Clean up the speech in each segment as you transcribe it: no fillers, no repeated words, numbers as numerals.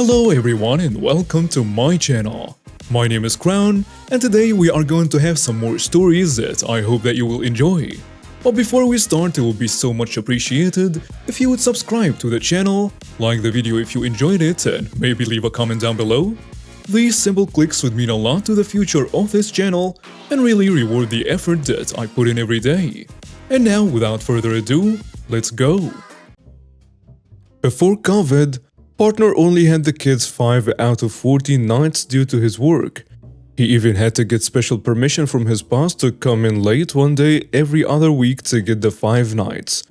Hello everyone and welcome to my channel. My name is Crown and today we are going to have some more stories that I hope that you will enjoy. But before we start, it will be so much appreciated if you would subscribe to the channel, like the video if you enjoyed it, and maybe leave a comment down below. These simple clicks would mean a lot to the future of this channel and really reward the effort that I put in every day. And now, without further ado, let's go! Before COVID, partner only had the kids 5 out of 14 nights due to his work. He even had to get special permission from his boss to come in late one day every other week to get the 5 nights.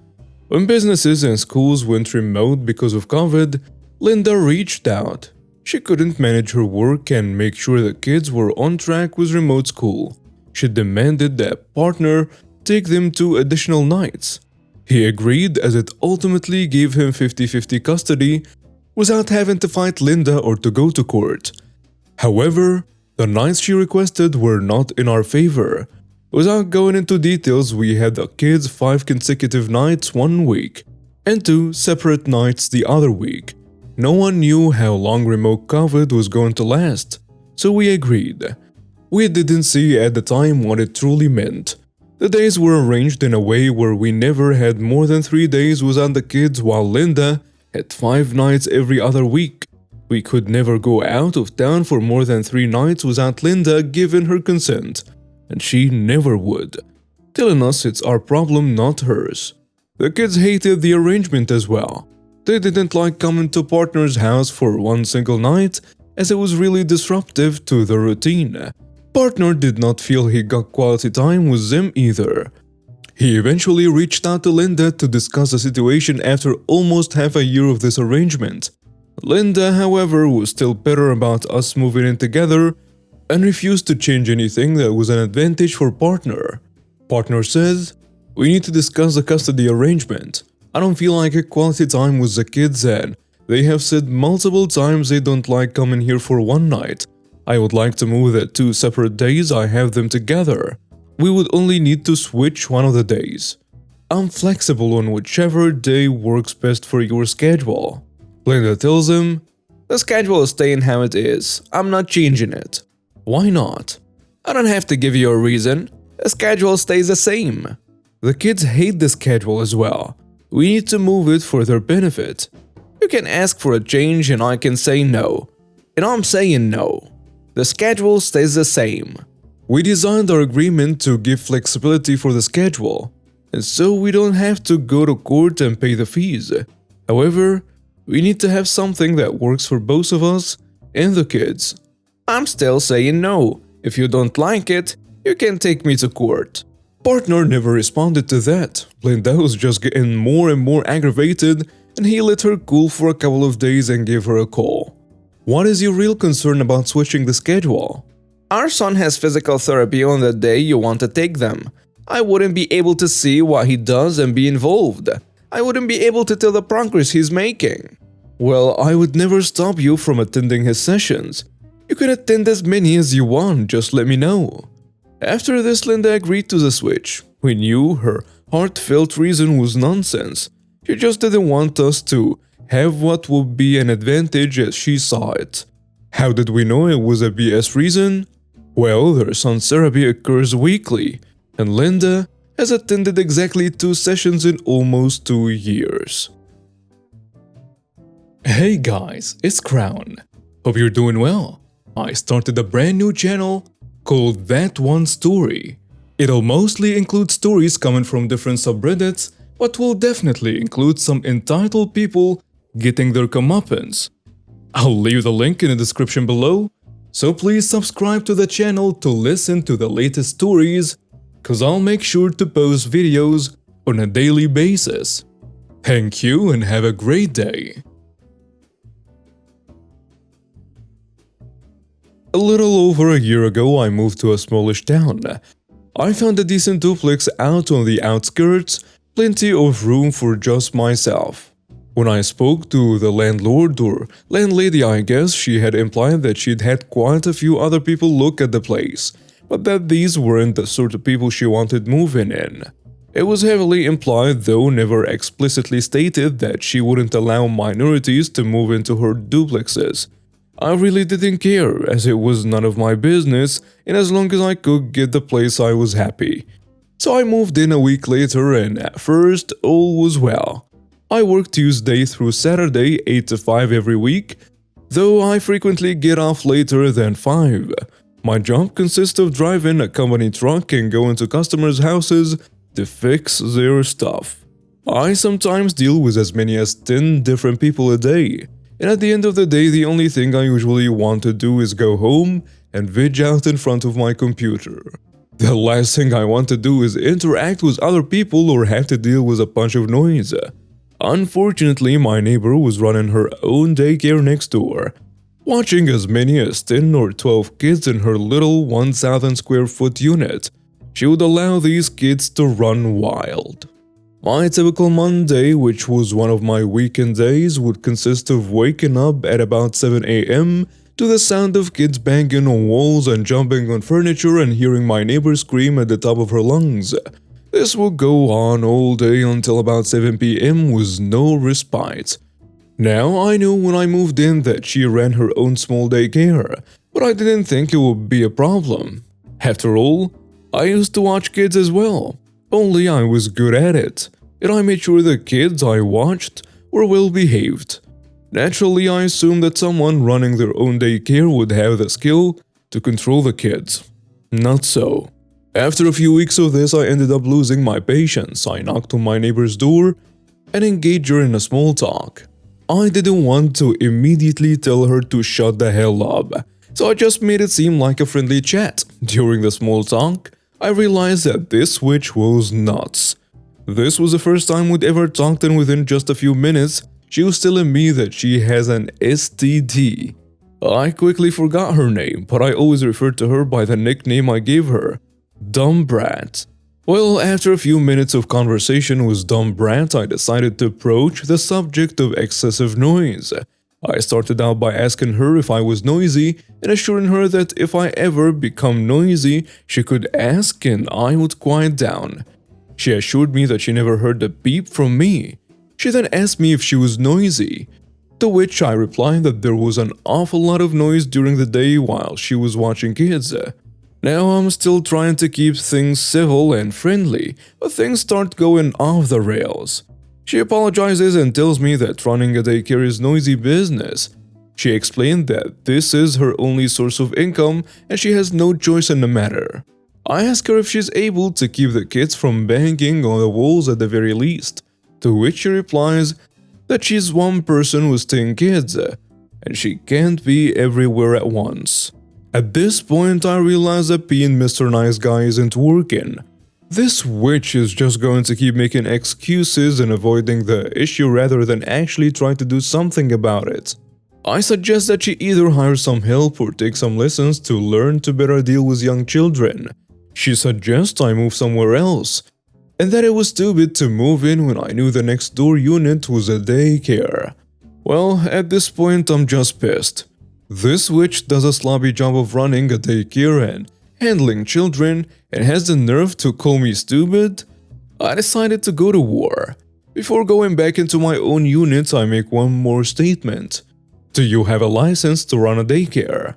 When businesses and schools went remote because of COVID, Linda reached out. She couldn't manage her work and make sure the kids were on track with remote school. She demanded that partner take them 2 additional nights. He agreed as it ultimately gave him 50-50 custody without having to fight Linda or to go to court. However, the nights she requested were not in our favor. Without going into details, we had the kids 5 consecutive nights one week and 2 separate nights the other week. No one knew how long remote COVID was going to last, so we agreed. We didn't see at the time what it truly meant. The days were arranged in a way where we never had more than 3 days without the kids, while Linda had 5 nights every other week. We could never go out of town for more than 3 nights without Linda giving her consent, and she never would, telling us it's our problem, not hers. The kids hated the arrangement as well. They didn't like coming to partner's house for one single night, as it was really disruptive to the routine. Partner did not feel he got quality time with them either. He eventually reached out to Linda to discuss the situation after almost half a year of this arrangement. Linda, however, was still bitter about us moving in together and refused to change anything that was an advantage for partner. Partner says, "We need to discuss the custody arrangement. I don't feel like a quality time with the kids and they have said multiple times they don't like coming here for one night. I would like to move that 2 separate days I have them together. We would only need to switch one of the days. I'm flexible on whichever day works best for your schedule." Linda tells him, "The schedule is staying how it is. I'm not changing it." "Why not?" "I don't have to give you a reason. The schedule stays the same." The kids hate the schedule as well. We need to move it for their benefit. You can ask for a change and I can say no. And I'm saying no. The schedule stays the same. We designed our agreement to give flexibility for the schedule, and so we don't have to go to court and pay the fees. However, we need to have something that works for both of us and the kids. I'm still saying no. If you don't like it, you can take me to court. Partner never responded to that. Linda was just getting more and more aggravated, and he let her cool for a couple of days and gave her a call. "What is your real concern about switching the schedule?" "Our son has physical therapy on the day you want to take them. I wouldn't be able to see what he does and be involved. I wouldn't be able to tell the progress he's making." "Well, I would never stop you from attending his sessions. You can attend as many as you want, just let me know." After this, Linda agreed to the switch. We knew her heartfelt reason was nonsense. She just didn't want us to have what would be an advantage as she saw it. How did we know it was a BS reason? Well, their son's therapy occurs weekly, and Linda has attended exactly 2 sessions in almost 2 years. Hey guys, it's Crown. Hope you're doing well. I started a brand new channel called That One Story. It'll mostly include stories coming from different subreddits, but will definitely include some entitled people getting their comeuppance. I'll leave the link in the description below, so please subscribe to the channel to listen to the latest stories, cause I'll make sure to post videos on a daily basis. Thank you and have a great day. A little over a year ago, I moved to a smallish town. I found a decent duplex out on the outskirts, plenty of room for just myself. When I spoke to the landlord or landlady, I guess, she had implied that she'd had quite a few other people look at the place, but that these weren't the sort of people she wanted moving in. It was heavily implied, though never explicitly stated, that she wouldn't allow minorities to move into her duplexes. I really didn't care, as it was none of my business, and as long as I could get the place I was happy. So I moved in a week later, and at first all was well. I work Tuesday through Saturday 8 to 5 every week, though I frequently get off later than 5. My job consists of driving a company truck and going to customers' houses to fix their stuff. I sometimes deal with as many as 10 different people a day, and at the end of the day the only thing I usually want to do is go home and veg out in front of my computer. The last thing I want to do is interact with other people or have to deal with a bunch of noise. Unfortunately, my neighbor was running her own daycare next door, watching as many as 10 or 12 kids in her little 1,000 square foot unit. She would allow these kids to run wild. My typical Monday, which was one of my weekend days, would consist of waking up at about 7 a.m. to the sound of kids banging on walls and jumping on furniture and hearing my neighbor scream at the top of her lungs. This would go on all day until about 7 p.m. with no respite. Now, I knew when I moved in that she ran her own small daycare, but I didn't think it would be a problem. After all, I used to watch kids as well, only I was good at it, and I made sure the kids I watched were well behaved. Naturally, I assumed that someone running their own daycare would have the skill to control the kids. Not so. After a few weeks of this, I ended up losing my patience. I knocked on my neighbor's door and engaged her in a small talk. I didn't want to immediately tell her to shut the hell up, so I just made it seem like a friendly chat. During the small talk, I realized that this witch was nuts. This was the first time we'd ever talked, and within just a few minutes, she was telling me that she has an STD. I quickly forgot her name, but I always referred to her by the nickname I gave her, Dumb Brat. Well, after a few minutes of conversation with Dumb Brat, I decided to approach the subject of excessive noise. I started out by asking her if I was noisy and assuring her that if I ever become noisy, she could ask and I would quiet down. She assured me that she never heard a beep from me. She then asked me if she was noisy, to which I replied that there was an awful lot of noise during the day while she was watching kids. Now I'm still trying to keep things civil and friendly, but things start going off the rails. She apologizes and tells me that running a daycare is noisy business. She explained that this is her only source of income and she has no choice in the matter. I ask her if she's able to keep the kids from banging on the walls at the very least, to which she replies that she's one person with 10 kids, and she can't be everywhere at once. At this point, I realize that being Mr. Nice Guy isn't working. This witch is just going to keep making excuses and avoiding the issue rather than actually try to do something about it. I suggest that she either hire some help or take some lessons to learn to better deal with young children. She suggests I move somewhere else, and that it was stupid to move in when I knew the next door unit was a daycare. Well, at this point I'm just pissed. This witch does a sloppy job of running a daycare and handling children and has the nerve to call me stupid? I decided to go to war. Before going back into my own unit, I make one more statement. Do you have a license to run a daycare?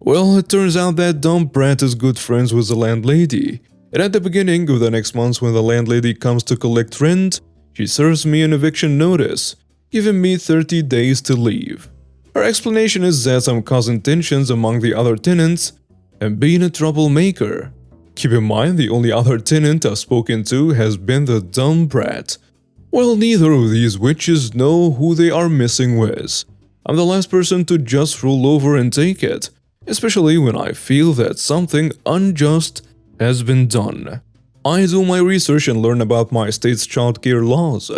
Well, it turns out that Dumb Brat is good friends with the landlady, and at the beginning of the next month when the landlady comes to collect rent, she serves me an eviction notice, giving me 30 days to leave. Her explanation is that I'm causing tensions among the other tenants and being a troublemaker. Keep in mind, the only other tenant I've spoken to has been the Dumb Brat. Well, neither of these witches know who they are messing with. I'm the last person to just roll over and take it, especially when I feel that something unjust has been done. I do my research and learn about my state's childcare laws.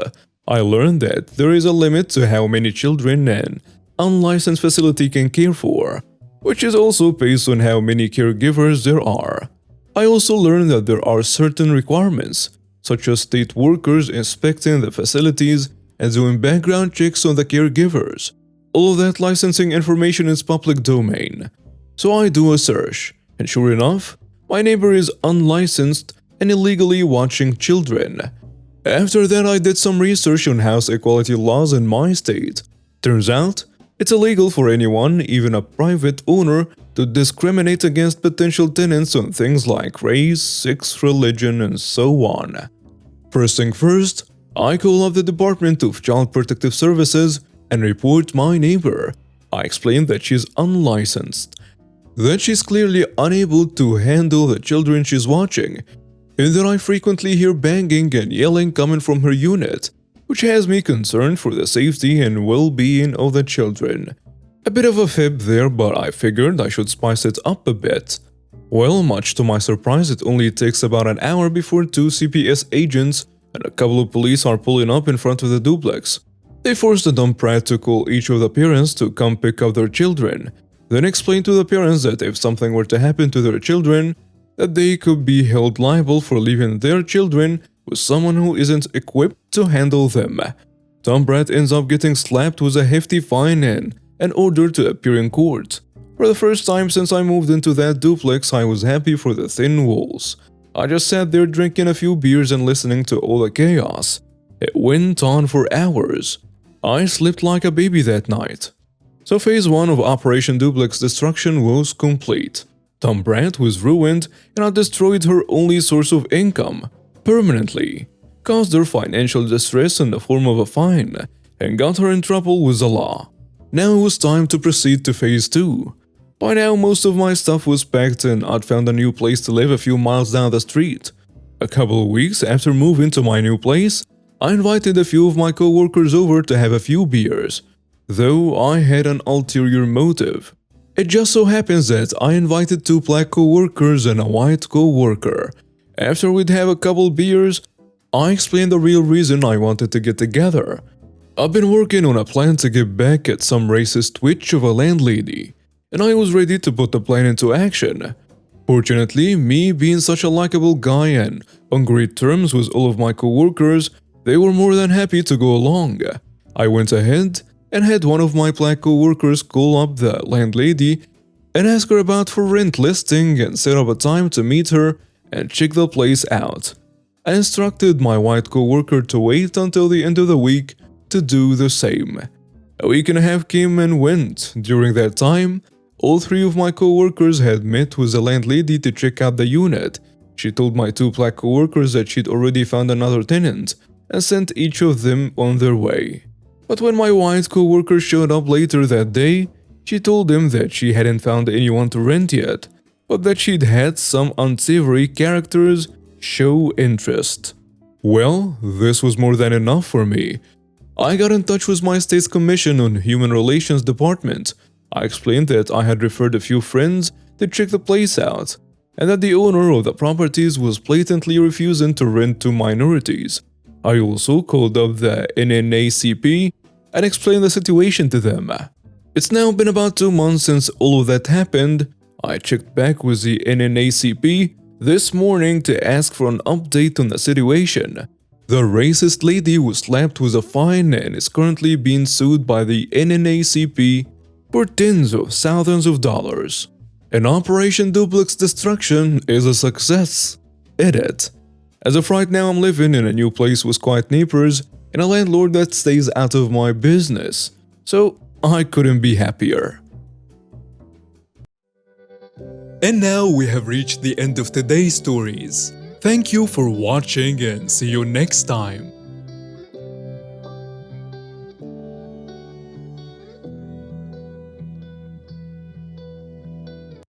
I learned that there is a limit to how many children an unlicensed facility can care for, which is also based on how many caregivers there are. I also learned that there are certain requirements, such as state workers inspecting the facilities and doing background checks on the caregivers. All of that licensing information is public domain. So I do a search, and sure enough, my neighbor is unlicensed and illegally watching children. After that, I did some research on house equality laws in my state. Turns out, it's illegal for anyone, even a private owner, to discriminate against potential tenants on things like race, sex, religion, and so on. First thing first, I call up the Department of Child Protective Services and report my neighbor. I explain that she's unlicensed, that she's clearly unable to handle the children she's watching, and that I frequently hear banging and yelling coming from her unit, which has me concerned for the safety and well-being of the children. A bit of a fib there, but I figured I should spice it up a bit. Well, much to my surprise, it only takes about an hour before 2 CPS agents and a couple of police are pulling up in front of the duplex. They force the dumb brat to call each of the parents to come pick up their children, then explain to the parents that if something were to happen to their children, that they could be held liable for leaving their children with someone who isn't equipped to handle them. Tom Brat ends up getting slapped with a hefty fine and an order to appear in court. For the first time since I moved into that duplex, I was happy for the thin walls. I just sat there drinking a few beers and listening to all the chaos. It went on for hours. I slept like a baby that night. So phase 1 of Operation Duplex Destruction was complete. Tom Brat was ruined and I destroyed her only source of income permanently, caused her financial distress in the form of a fine, and got her in trouble with the law. Now it was time to proceed to phase 2. By now most of my stuff was packed and I'd found a new place to live a few miles down the street. A couple of weeks after moving to my new place, I invited a few of my co-workers over to have a few beers, though I had an ulterior motive. It just so happens that I invited 2 black co-workers and a white co-worker. After we'd have a couple beers, I explained the real reason I wanted to get together. I've been working on a plan to get back at some racist witch of a landlady, and I was ready to put the plan into action. Fortunately, me being such a likable guy and on great terms with all of my co-workers, they were more than happy to go along. I went ahead and had one of my black co-workers call up the landlady and ask her about for rent listing and set up a time to meet her and check the place out. I instructed my white co-worker to wait until the end of the week to do the same. A week and a half came and went. During that time, all 3 of my co-workers had met with the landlady to check out the unit. She told my 2 black co-workers that she'd already found another tenant and sent each of them on their way. But when my white co-worker showed up later that day, she told him that she hadn't found anyone to rent yet, but that she'd had some unsavory characters show interest. Well, this was more than enough for me. I got in touch with my state's Commission on Human Relations Department. I explained that I had referred a few friends to check the place out, and that the owner of the properties was blatantly refusing to rent to minorities. I also called up the NNACP and explained the situation to them. It's now been about 2 months since all of that happened. I checked back with the NNACP this morning to ask for an update on the situation. The racist lady was slapped with a fine and is currently being sued by the NNACP for tens of thousands of dollars. And Operation Duplex Destruction is a success. Edit. As of right now, I'm living in a new place with quiet neighbors and a landlord that stays out of my business, so I couldn't be happier. And now we have reached the end of today's stories. Thank you for watching and see you next time.